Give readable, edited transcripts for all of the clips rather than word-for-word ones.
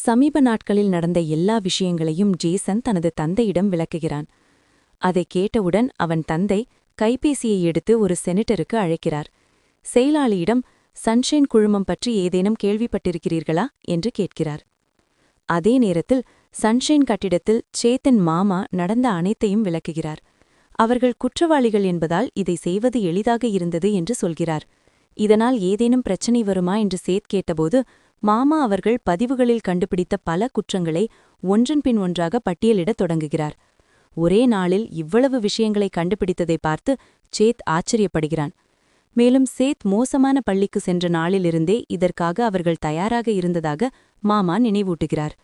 சமீப நாட்களில் நடந்த எல்லா விஷயங்களையும் ஜேசன் தனது தந்தையிடம் விளக்குகிறான். அதைக் கேட்டவுடன் அவன் தந்தை கைபேசியை எடுத்து ஒரு செனட்டருக்கு அழைக்கிறார். செயலாளியிடம் சன்ஷைன் குழுமம் பற்றி ஏதேனும் கேள்விப்பட்டிருக்கிறீர்களா என்று கேட்கிறார். அதே நேரத்தில் சன்ஷைன் கட்டிடத்தில் சேத்தின் மாமா நடந்த அனைத்தையும் விளக்குகிறார். அவர்கள் குற்றவாளிகள் என்பதால் இதை செய்வது எளிதாக இருந்தது என்று சொல்கிறார். இதனால் ஏதேனும் பிரச்சனை வருமா என்று சேத் கேட்டபோது மாமா அவர்கள் பதிவுகளில் கண்டுபிடித்த பல குற்றங்களை ஒன்றன் பின் ஒன்றாக பட்டியலிடத் தொடங்குகிறார். ஒரே நாளில் இவ்வளவு விஷயங்களை கண்டுபிடித்ததை பார்த்து சேத் ஆச்சரியப்படுகிறான். மேலும் சேத் மோசமான பள்ளிக்கு சென்ற நாளிலிருந்தே இதற்காக அவர்கள் தயாராக இருந்ததாக மாமா நினைவூட்டுகிறார்.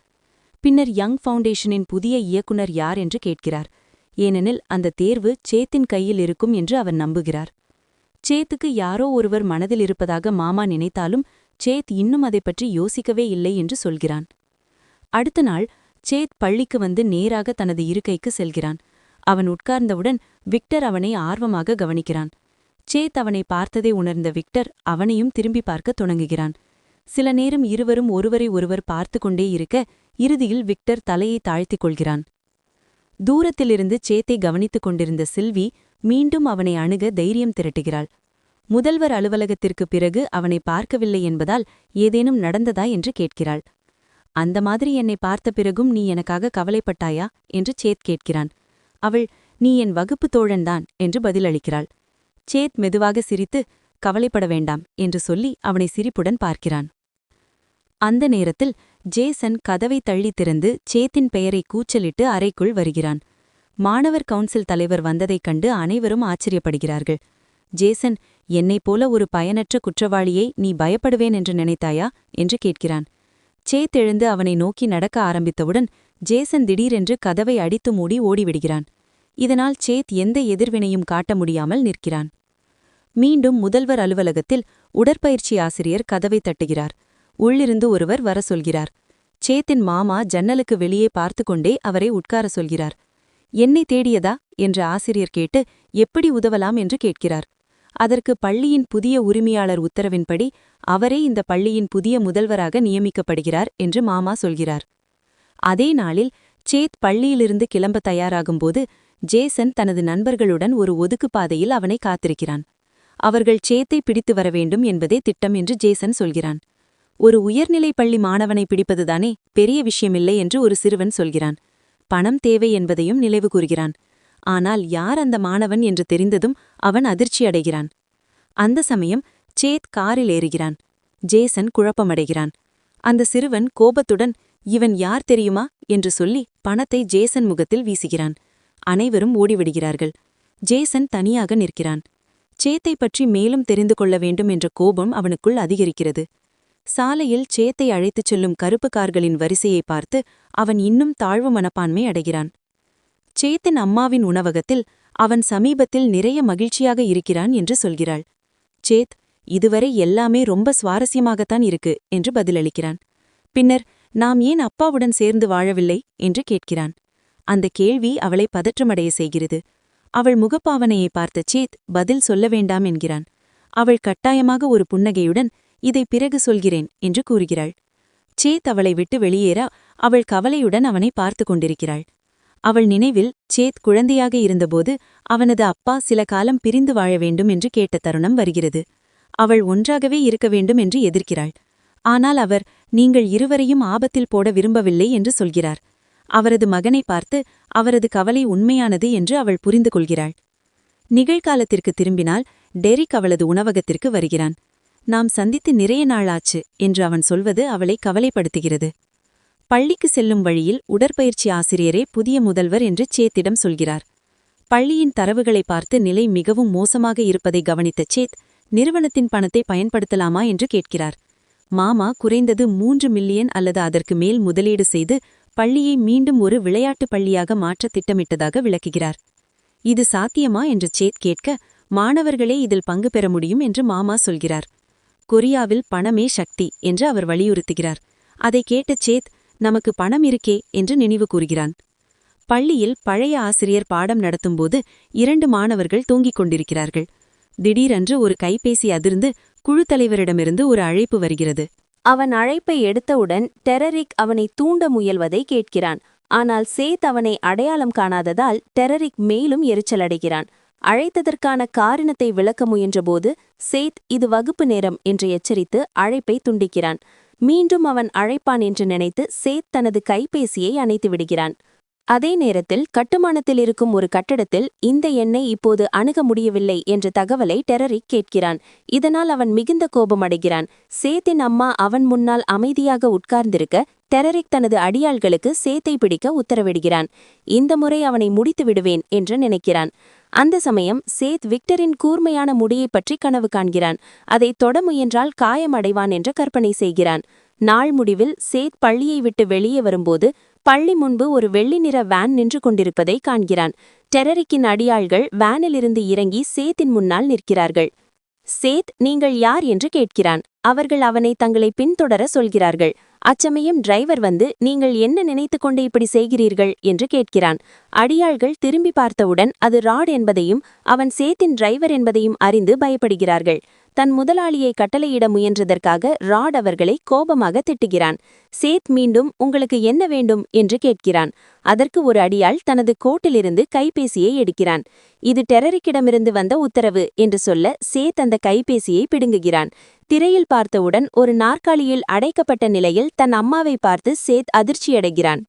பின்னர் யங் ஃபவுண்டேஷனின் புதிய இயக்குனர் யார் என்று கேட்கிறார். ஏனெனில் அந்த தேர்வு சேத்தின் கையில் இருக்கும் என்று அவர் நம்புகிறார். சேத்துக்கு யாரோ ஒருவர் மனதில் இருப்பதாக மாமா நினைத்தாலும் சேத் இன்னும் அதைப் பற்றி யோசிக்கவே இல்லை என்று சொல்கிறான். அடுத்த நாள் சேத் பள்ளிக்கு வந்து நேராக தனது இருக்கைக்கு செல்கிறான். அவன் உட்கார்ந்தவுடன் விக்டர் அவனை ஆர்வமாக கவனிக்கிறான். சேத் அவனை பார்த்ததை உணர்ந்த விக்டர் அவனையும் திரும்பி பார்க்கத் தொடங்குகிறான். சில நேரம் இருவரும் ஒருவரை ஒருவர் பார்த்து கொண்டே இருக்க இறுதியில் விக்டர் தலையை தாழ்த்திக் கொள்கிறான். தூரத்திலிருந்து சேத்தை கவனித்துக் கொண்டிருந்த சில்வி மீண்டும் அவனை அணுக தைரியம் திரட்டுகிறாள். முதல்வர் அலுவலகத்திற்குப் பிறகு அவனை பார்க்கவில்லை என்பதால் ஏதேனும் நடந்ததா என்று கேட்கிறாள். அந்த மாதிரி என்னை பார்த்த பிறகும் நீ எனக்காக கவலைப்பட்டாயா என்று சேத் கேட்கிறான். அவள் நீ என் வகுப்பு தோழன்தான் என்று பதிலளிக்கிறாள். சேத் மெதுவாக சிரித்து கவலைப்பட வேண்டாம் என்று சொல்லி அவனை சிரிப்புடன் பார்க்கிறான். அந்த நேரத்தில் ஜேசன் கதவை தள்ளித் திறந்து சேத்தின் பெயரை கூச்சலிட்டு அறைக்குள் வருகிறான். மாணவர் கவுன்சில் தலைவர் வந்ததைக் கண்டு அனைவரும் ஆச்சரியப்படுகிறார்கள். ஜேசன், என்னைப் போல ஒரு பயனற்ற குற்றவாளியை நீ பயப்படுவேன் என்று நினைத்தாயா என்று கேட்கிறான். சேத் எழுந்து அவனை நோக்கி நடக்க ஆரம்பித்தவுடன் ஜேசன் திடீரென்று கதவை அடித்து மூடி ஓடிவிடுகிறான். இதனால் சேத் எந்த எதிர்வினையும் காட்ட முடியாமல் நிற்கிறான். மீண்டும் முதல்வர் அலுவலகத்தில் உடற்பயிற்சி ஆசிரியர் கதவை தட்டுகிறார். உள்ளிருந்து ஒருவர் வர சொல்கிறார். சேத்தின் மாமா ஜன்னலுக்கு வெளியே பார்த்து கொண்டே அவரை உட்கார சொல்கிறார். என்னை தேடியதா என்று ஆசிரியர் கேட்டு எப்படி உதவலாம் என்று கேட்கிறார். அதற்கு பள்ளியின் புதிய உரிமையாளர் உத்தரவின்படி அவரே இந்த பள்ளியின் புதிய முதல்வராக நியமிக்கப்படுகிறார் என்று மாமா சொல்கிறார். அதே நாளில் சேத் பள்ளியிலிருந்து கிளம்ப தயாராகும்போது ஜேசன் தனது நண்பர்களுடன் ஒரு ஒதுக்குப்பாதையில் அவனை காத்திருக்கிறான். அவர்கள் சேத்தை பிடித்து வர வேண்டும் என்பதே திட்டம் என்று ஜேசன் சொல்கிறான். ஒரு உயர்நிலைப் பள்ளி மாணவனை பிடிப்பதுதானே பெரிய விஷயமில்லை என்று ஒரு சிறுவன் சொல்கிறான். பணம் தேவை என்பதையும் நினைவு கூறுகிறான். ஆனால் யார் அந்த மாணவன் என்று தெரிந்ததும் அவன் அதிர்ச்சியடைகிறான். அந்த சமயம் சேத் காரில் ஏறுகிறான். ஜேசன் குழப்பமடைகிறான். அந்த சிறுவன் கோபத்துடன் இவன் யார் தெரியுமா என்று சொல்லி பணத்தை ஜேசன் முகத்தில் வீசுகிறான். அனைவரும் ஓடிவிடுகிறார்கள். ஜேசன் தனியாக நிற்கிறான். சேத்தை பற்றி மேலும் தெரிந்து கொள்ள வேண்டும் என்ற கோபம் அவனுக்குள் அதிகரிக்கிறது. சாலையில் சேத்தை அழைத்துச் செல்லும் கருப்பு கார்களின் வரிசையை பார்த்து அவன் இன்னும் தாழ்வு மனப்பான்மை அடைகிறான். சேத்தின் அம்மாவின் உணவகத்தில் அவன் சமீபத்தில் நிறைய மகிழ்ச்சியாக இருக்கிறான் என்று சொல்கிறாள். சேத், இதுவரை எல்லாமே ரொம்ப சுவாரஸ்யமாகத்தான் இருக்கு என்று பதிலளிக்கிறான். பின்னர் நாம் ஏன் அப்பாவுடன் சேர்ந்து வாழவில்லை என்று கேட்கிறான். அந்த கேள்வி அவளை பதற்றமடைய செய்கிறது. அவள் முகப்பாவனையை பார்த்த சேத் பதில் சொல்ல வேண்டாம் என்கிறான். அவள் கட்டாயமாக ஒரு புன்னகையுடன் இதை பிறகு சொல்கிறேன் என்று கூறுகிறாள். சேத் அவளை விட்டு வெளியேற அவள் கவலையுடன் அவனை பார்த்து கொண்டிருக்கிறாள். அவள் நினைவில் சேத் குழந்தையாக இருந்தபோது அவனது அப்பா சில காலம் பிரிந்து வாழ வேண்டும் என்று கேட்ட தருணம் வருகிறது. அவள் ஒன்றாகவே இருக்க வேண்டும் என்று எதிர்க்கிறாள். ஆனால் அவர் நீங்கள் இருவரையும் ஆபத்தில் போட விரும்பவில்லை என்று சொல்கிறார். அவரது மகனை பார்த்து அவரது கவலை உண்மையானது என்று அவள் புரிந்து கொள்கிறாள். நிகழ்காலத்திற்கு திரும்பினால் டெரிக் அவளது உணவகத்திற்கு வருகிறான். நாம் சந்தித்து நிறைய நாள் ஆச்சு என்று அவன் சொல்வது அவளை கவலைப்படுத்துகிறது. பள்ளிக்கு செல்லும் வழியில் உடற்பயிற்சி ஆசிரியரே புதிய முதல்வர் என்று சேத்திடம் சொல்கிறார். பள்ளியின் தரவுகளை பார்த்து நிலை மிகவும் மோசமாக இருப்பதை கவனித்த சேத் நிறுவனத்தின் பணத்தை பயன்படுத்தலாமா என்று கேட்கிறார். மாமா குறைந்தது 3 மில்லியன் அல்லது அதற்கு மேல் முதலீடு செய்து பள்ளியை மீண்டும் ஒரு விளையாட்டு பள்ளியாக மாற்ற திட்டமிட்டதாக விளக்குகிறார். இது சாத்தியமா என்று சேத் கேட்க மாணவர்களே இதில் பங்கு பெற முடியும் என்று மாமா சொல்கிறார். கொரியாவில் பணமே சக்தி என்று அவர் வலியுறுத்துகிறார். அதை கேட்ட சேத் நமக்கு பணம் இருக்கே என்று நினைவு கூறுகிறான். பள்ளியில் பழைய ஆசிரியர் பாடம் நடத்தும்போது 2 மாணவர்கள் தூங்கிக் கொண்டிருக்கிறார்கள். திடீரென்று ஒரு கைபேசி அதிர்ந்து குழு தலைவரிடமிருந்து ஒரு அழைப்பு வருகிறது. அவன் அழைப்பை எடுத்தவுடன் டெரரிக் அவனை தூண்ட முயல்வதை கேட்கிறான். ஆனால் சேத் அவனை அடையாளம் காணாததால் டெரரிக் மேலும் எரிச்சலடைகிறான். அழைத்ததற்கான காரணத்தை விளக்க முயன்றபோது சேத் இது வகுப்பு நேரம் என்று எச்சரித்து அழைப்பை துண்டிக்கிறான். மீண்டும் அவன் அழைப்பான் என்று நினைத்து சேத் தனது கைபேசியை அணைத்து விடுகிறான். அதே நேரத்தில் கட்டுமானத்தில் இருக்கும் ஒரு கட்டடத்தில் இந்த எண்ணை இப்போது அணுக முடியவில்லை என்ற தகவலை டெரரிக் கேட்கிறான். இதனால் அவன் மிகுந்த கோபமடைகிறான். சேத்தின் அம்மா அவன் முன்னால் அமைதியாக உட்கார்ந்திருக்க டெரரிக் தனது அடியாள்களுக்கு சேத்தை பிடிக்க உத்தரவிடுகிறான். இந்த முறை அவனை முடித்து விடுவேன் என்று நினைக்கிறான். அந்த சமயம் சேத் விக்டரின் கூர்மையான முடியைப் பற்றி கனவு காண்கிறான். அதை தொட முயன்றால் காயமடைவான் என்று கற்பனை செய்கிறான். நாள் முடிவில் சேத் பள்ளியை விட்டு வெளியே வரும்போது பள்ளி முன்பு ஒரு வெள்ளி நிற வேன் நின்று கொண்டிருப்பதை காண்கிறான். டெரரிக்கின் அடியாள்கள் வேனிலிருந்து இறங்கி சேத்தின் முன்னால் நிற்கிறார்கள். சேத் நீங்கள் யார் என்று கேட்கிறான். அவர்கள் அவனை தங்களை பின்தொடர சொல்கிறார்கள். அச்சமயம் டிரைவர் வந்து நீங்கள் என்ன நினைத்து கொண்டு இப்படி செய்கிறீர்கள் என்று கேட்கிறான். அடியாள்கள் திரும்பி பார்த்தவுடன் அது ராட் என்பதையும் அவன் சேத்தின் டிரைவர் என்பதையும் அறிந்து பயப்படுகிறார்கள். தன் முதலாளியை கட்டளையிட முயன்றதற்காக ராட் அவர்களை கோபமாக திட்டுகிறான். சேத் மீண்டும் உங்களுக்கு என்ன வேண்டும் என்று கேட்கிறான். அதற்கு ஒரு அடியாள் தனது கோட்டிலிருந்து கைபேசியை எடுக்கிறான். இது டெரரிக்கிடமிருந்து வந்த உத்தரவு என்று சொல்ல சேத் அந்த கைபேசியை பிடுங்குகிறான். திரையில் பார்த்தவுடன் ஒரு நாற்காலியில் அடைக்கப்பட்ட நிலையில் தன் அம்மாவை பார்த்து சேத் அதிர்ச்சியடைகிறான்.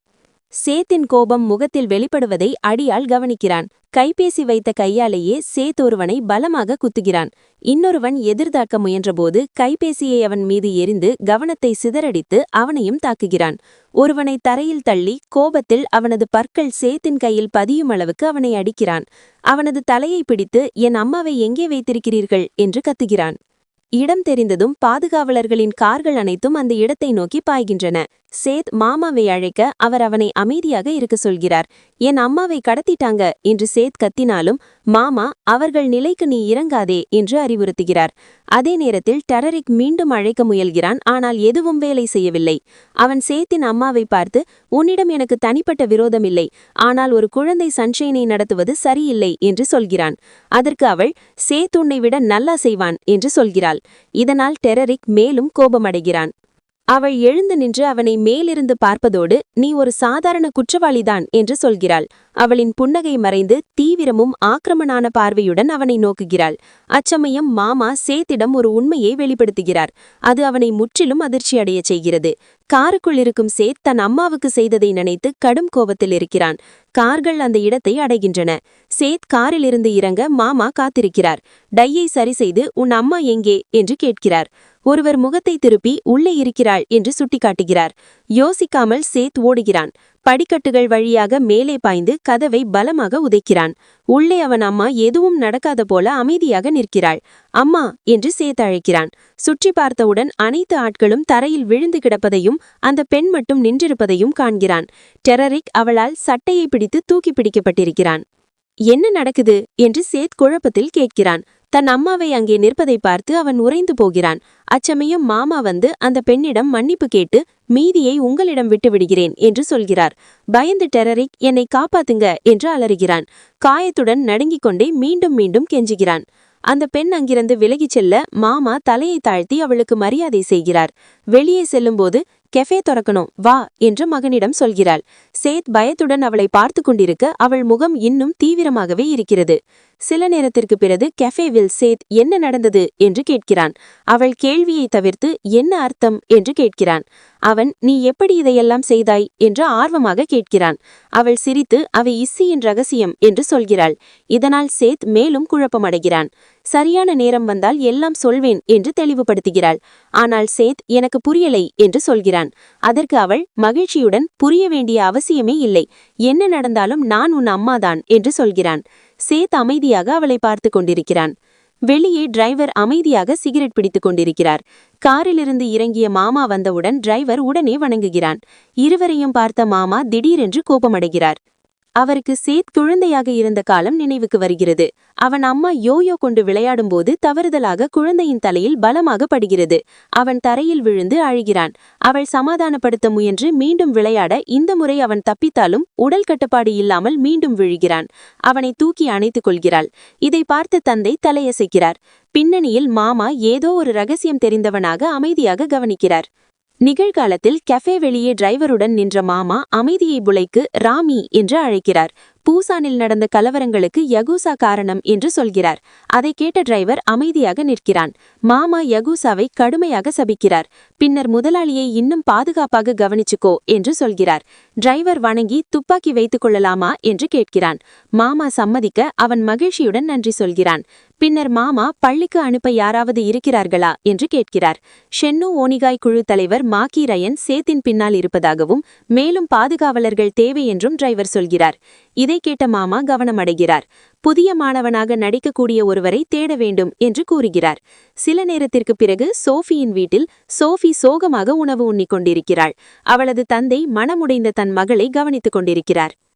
சேத்தின் கோபம் முகத்தில் வெளிப்படுவதை அடியாள் கவனிக்கிறான். கைபேசி வைத்த கையாலேயே சேத் ஒருவனை பலமாக குத்துகிறான். இன்னொருவன் எதிர்த்தாக்க முயன்றபோது கைபேசியை அவன் மீது எரிந்து கவனத்தை சிதறடித்து அவனையும் தாக்குகிறான். ஒருவனை தரையில் தள்ளி கோபத்தில் அவனது பற்கள் சேத்தின் கையில் பதியும் அளவுக்கு அவனை அடிக்கிறான். அவனது தலையை பிடித்து என் அம்மாவை எங்கே வைத்திருக்கிறீர்கள் என்று கத்துகிறான். இடம் தெரிந்ததும் பாதுகாவலர்களின் கார்கள் அனைத்தும் அந்த இடத்தை நோக்கி பாய்கின்றன. சேத் மாமாவை அழைக்க அவர் அவனை அமைதியாக இருக்க சொல்கிறார். என் அம்மாவை கடத்திட்டாங்க என்று சேத் கத்தினாலும் மாமா அவர்கள் நிலைக்கு நீ இறங்காதே என்று அறிவுறுத்துகிறார். அதே நேரத்தில் டெரரிக் மீண்டும் அழைக்க முயல்கிறான். ஆனால் எதுவும் வேலை செய்யவில்லை. அவன் சேத்தின் அம்மாவை பார்த்து உன்னிடம் எனக்கு தனிப்பட்ட விரோதமில்லை, ஆனால் ஒரு குழந்தை சன்ஷைனை நடத்துவது சரியில்லை என்று சொல்கிறான். அதற்கு அவள் சேத் உன்னை விட நல்லா செய்வான் என்று சொல்கிறாள். இதனால் டெரரிக் மேலும் கோபமடைகிறான். அவள் எழுந்து நின்று அவனை மேலிருந்து பார்ப்பதோடு நீ ஒரு சாதாரண குற்றவாளிதான் என்று சொல்கிறாள். அவளின் புன்னகை மறைந்து தீவிரமும் ஆக்கிரமணான பார்வையுடன் அவனை நோக்குகிறாள். அச்சமயம் மாமா சேத்திடம் ஒரு உண்மையை வெளிப்படுத்துகிறார். அது அவனை முற்றிலும் அதிர்ச்சியடையச் செய்கிறது. காருக்குள் இருக்கும் சேத் தன் அம்மாவுக்கு செய்ததை நினைத்து கடும் கோபத்தில் இருக்கிறான். கார்கள் அந்த இடத்தை அடைகின்றன. சேத் காரிலிருந்து இறங்க மாமா காத்திருக்கிறார். டையை சரிசெய்து உன் அம்மா எங்கே என்று கேட்கிறார். ஒருவர் முகத்தை திருப்பி உள்ளே இருக்கிறாள் என்று சுட்டிக்காட்டுகிறார். யோசிக்காமல் சேத் ஓடுகிறான். படிக்கட்டுகள் வழியாக மேலே பாய்ந்து கதவை பலமாக உதைக்கிறான். உள்ளே அவன் அம்மா எதுவும் நடக்காத போல அமைதியாக நிற்கிறாள். அம்மா என்று சேத் அழைக்கிறான். சுற்றி பார்த்தவுடன் அனைத்து ஆட்களும் தரையில் விழுந்து கிடப்பதையும் அந்த பெண் மட்டும் நின்றிருப்பதையும் காண்கிறான். டெரரிக் அவளால் சட்டையை பிடித்து தூக்கி பிடிக்கப்பட்டிருக்கிறான். என்ன நடக்குது என்று சேத் குழப்பத்தில் கேட்கிறான். தன் அம்மாவை அங்கே நிற்பதை பார்த்து அவன் உறைந்து போகிறான். அச்சமயம் மாமா வந்து அந்த பெண்ணிடம் மன்னிப்பு கேட்டு மீதியை உங்களிடம் விட்டு விடுகிறேன் என்று சொல்கிறார். பயந்து டெரரிக் என்னை காப்பாத்துங்க என்று அலறுகிறான். காயத்துடன் நடுங்கிக் கொண்டே மீண்டும் மீண்டும் கெஞ்சுகிறான். அந்த பெண் அங்கிருந்து விலகிச் செல்ல மாமா தலையை தாழ்த்தி அவளுக்கு மரியாதை செய்கிறார். வெளியே செல்லும்போது கெஃபே திறக்கணும் வா என்று மகனிடம் சொல்கிறாள். சேத் பயத்துடன் அவளை பார்த்து கொண்டிருக்க அவள் முகம் இன்னும் தீவிரமாகவே இருக்கிறது. சில நேரத்திற்கு பிறகு கெஃபேவில் சேத் என்ன நடந்தது என்று கேட்கிறான். அவள் கேள்வியை தவிர்த்து என்ன அர்த்தம் என்று கேட்கிறான். அவன் நீ எப்படி இதையெல்லாம் செய்தாய் என்று ஆர்வமாக கேட்கிறான். அவள் சிரித்து அவை இஸ்ஸியின் ரகசியம் என்று சொல்கிறாள். இதனால் சேத் மேலும் குழப்பமடைகிறான். சரியான நேரம் வந்தால் எல்லாம் சொல்வேன் என்று தெளிவுபடுத்துகிறாள். ஆனால் சேத் எனக்கு புரியலை என்று சொல்கிறான். அதற்கு அவள் மகிழ்ச்சியுடன் புரிய வேண்டிய அவசியமே இல்லை, என்ன நடந்தாலும் நான் உன் அம்மாதான் என்று சொல்கிறான். சேத் அமைதியாக அவளை பார்த்து கொண்டிருக்கிறான். வெளியே டிரைவர் அமைதியாக சிகரெட் பிடித்துக் கொண்டிருக்கிறார். காரிலிருந்து இறங்கிய மாமா வந்தவுடன் டிரைவர் உடனே வணங்குகிறான். இருவரையும் பார்த்த மாமா திடீரென்று கோபமடைகிறார். அவருக்கு சேத் குழந்தையாக இருந்த காலம் நினைவுக்கு வருகிறது. அவன் அம்மா யோயோ கொண்டு விளையாடும்போது தவறுதலாக குழந்தையின் தலையில் பலமாக படுகிறது. அவன் தரையில் விழுந்து அழுகிறான். அவள் சமாதானப்படுத்த முயன்று மீண்டும் விளையாட இந்த முறை அவன் தப்பித்தாலும் உடல் கட்டுப்பாடு இல்லாமல் மீண்டும் விழுகிறான். அவனை தூக்கி அணைத்துக் கொள்கிறாள். இதை பார்த்த தந்தை தலையசைக்கிறார். பின்னணியில் மாமா ஏதோ ஒரு ரகசியம் தெரிந்தவனாக அமைதியாக கவனிக்கிறார். நிகழ்காலத்தில் கெஃபே வெளியே டிரைவருடன் நின்ற மாமா அமைதியை புலைக்கு ராமி என்று அழைக்கிறார். பூசானில் நடந்த கலவரங்களுக்கு யகூசா காரணம் என்று சொல்கிறார். அதை கேட்ட டிரைவர் அமைதியாக நிற்கிறான். மாமா யகூசாவை கடுமையாக சபிக்கிறார். பின்னர் முதலாளியை இன்னும் பாதுகாப்பாக கவனிச்சுக்கோ என்று சொல்கிறார். டிரைவர் வணங்கி துப்பாக்கி வைத்துக் கொள்ளலாமா என்று கேட்கிறான். மாமா சம்மதிக்க அவன் மகிழ்ச்சியுடன் நன்றி சொல்கிறான். பின்னர் மாமா பள்ளிக்கு அனுப்ப யாராவது இருக்கிறார்களா என்று கேட்கிறார். ஷென்னு ஓனிகாய் குழு தலைவர் மாக்கி ரயன் சேத்தின் பின்னால் இருப்பதாகவும் மேலும் பாதுகாவலர்கள் தேவை என்றும் டிரைவர் சொல்கிறார். இதை கேட்ட மாமா கவனமடைகிறார். புதிய மாணவனாக நடிக்கக்கூடிய ஒருவரை தேட வேண்டும் என்று கூறுகிறார். சில நேரத்திற்கு பிறகு சோஃபியின் வீட்டில் சோஃபி சோகமாக உணவு உண்ணிக் கொண்டிருக்கிறாள். அவளது தந்தை மனமுடைந்த தன் மகளை கவனித்துக் கொண்டிருக்கிறார்.